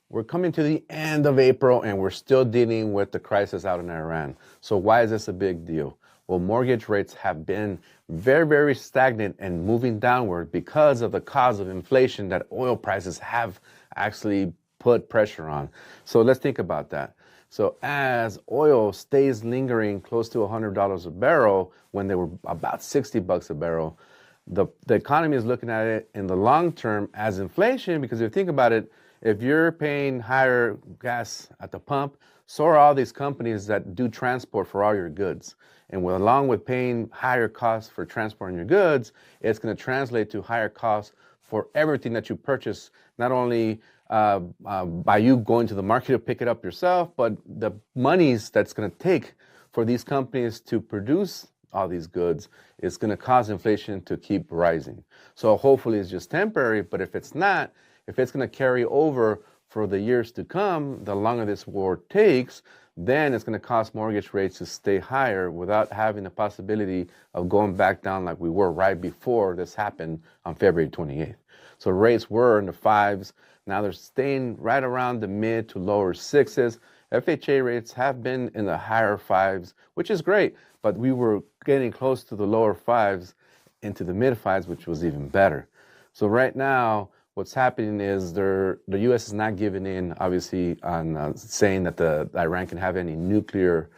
We're coming to the end of April and we're still dealing with the crisis out in Iran. So why is this a big deal? Well, mortgage rates have been very, very stagnant and moving downward because of the cause of inflation that oil prices have actually put pressure on. So let's think about that. So as oil stays lingering close to $100 a barrel when they were about 60 bucks a barrel, the economy is looking at it in the long term as inflation, because if you think about it, if you're paying higher gas at the pump, so are all these companies that do transport for all your goods. And along with paying higher costs for transporting your goods, it's going to translate to higher costs for everything that you purchase, not only by you going to the market to pick it up yourself, but the monies that's going to take for these companies to produce all these goods is going to cause inflation to keep rising. So hopefully it's just temporary, but if it's not, if it's going to carry over for the years to come, the longer this war takes, then it's going to cause mortgage rates to stay higher without having the possibility of going back down like we were right before this happened on February 28th. So rates were in the fives. Now they're staying right around the mid to lower sixes. FHA rates have been in the higher fives, which is great, but we were getting close to the lower fives into the mid fives, which was even better. So right now, what's happening is the U.S. is not giving in, obviously, on saying that Iran can have any nuclear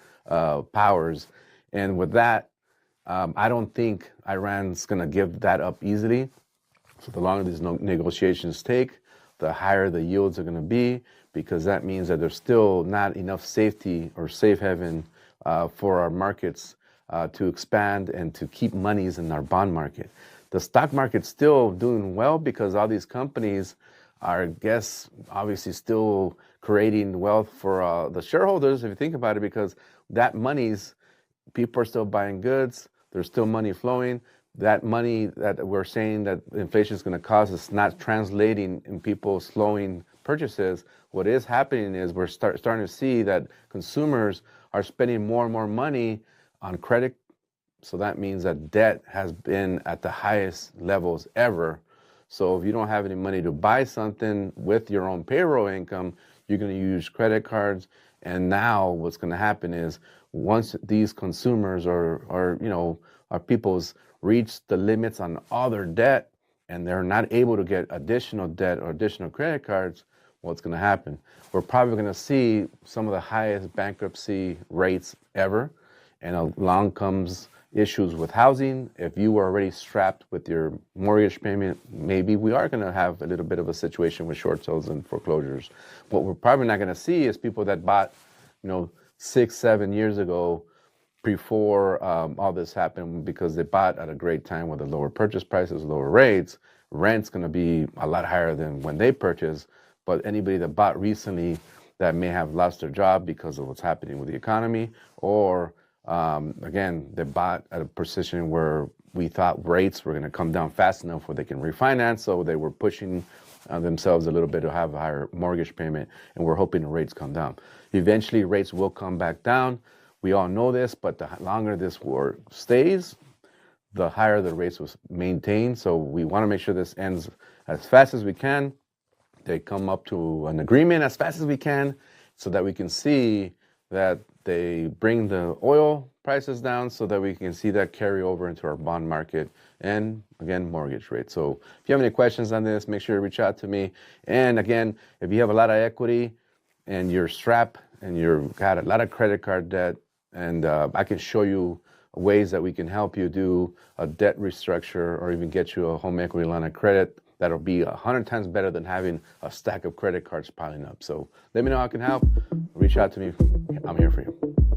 powers. And with that, I don't think Iran's going to give that up easily. So the longer these negotiations take, the higher the yields are going to be, because that means that there's still not enough safety or safe haven for our markets to expand and to keep monies in our bond market. The stock market's still doing well because all these companies are, I guess, obviously still creating wealth for the shareholders, if you think about it, because that money's, people are still buying goods, there's still money flowing. That money that we're saying that inflation is going to cause is not translating in people slowing purchases. What is happening is we're starting to see that consumers are spending more and more money on credit. So that means that debt has been at the highest levels ever. So if you don't have any money to buy something with your own payroll income, you're going to use credit cards. And now what's going to happen is once these consumers or our people's reach the limits on all their debt and they're not able to get additional debt or additional credit cards, what's going to happen? We're probably going to see some of the highest bankruptcy rates ever. And along comes issues with housing. If you were already strapped with your mortgage payment, maybe we are going to have a little bit of a situation with short sales and foreclosures. What we're probably not going to see is people that bought, 6-7 years ago before all this happened, because they bought at a great time with the lower purchase prices, lower rates. Rent's going to be a lot higher than when they purchased. But anybody that bought recently that may have lost their job because of what's happening with the economy, or again, they bought at a position where we thought rates were going to come down fast enough where they can refinance, so they were pushing themselves a little bit to have a higher mortgage payment, and we're hoping the rates come down. Eventually, rates will come back down. We all know this, but the longer this war stays, the higher the rates will maintain. So we want to make sure this ends as fast as we can. They come up to an agreement as fast as we can so that we can see that they bring the oil prices down so that we can see that carry over into our bond market and, again, mortgage rates. So if you have any questions on this, make sure to reach out to me. And, again, if you have a lot of equity and you're strapped and you've got a lot of credit card debt, and I can show you ways that we can help you do a debt restructure or even get you a home equity line of credit that'll be 100 times better than having a stack of credit cards piling up. So let me know how I can help. Reach out to me. I'm here for you.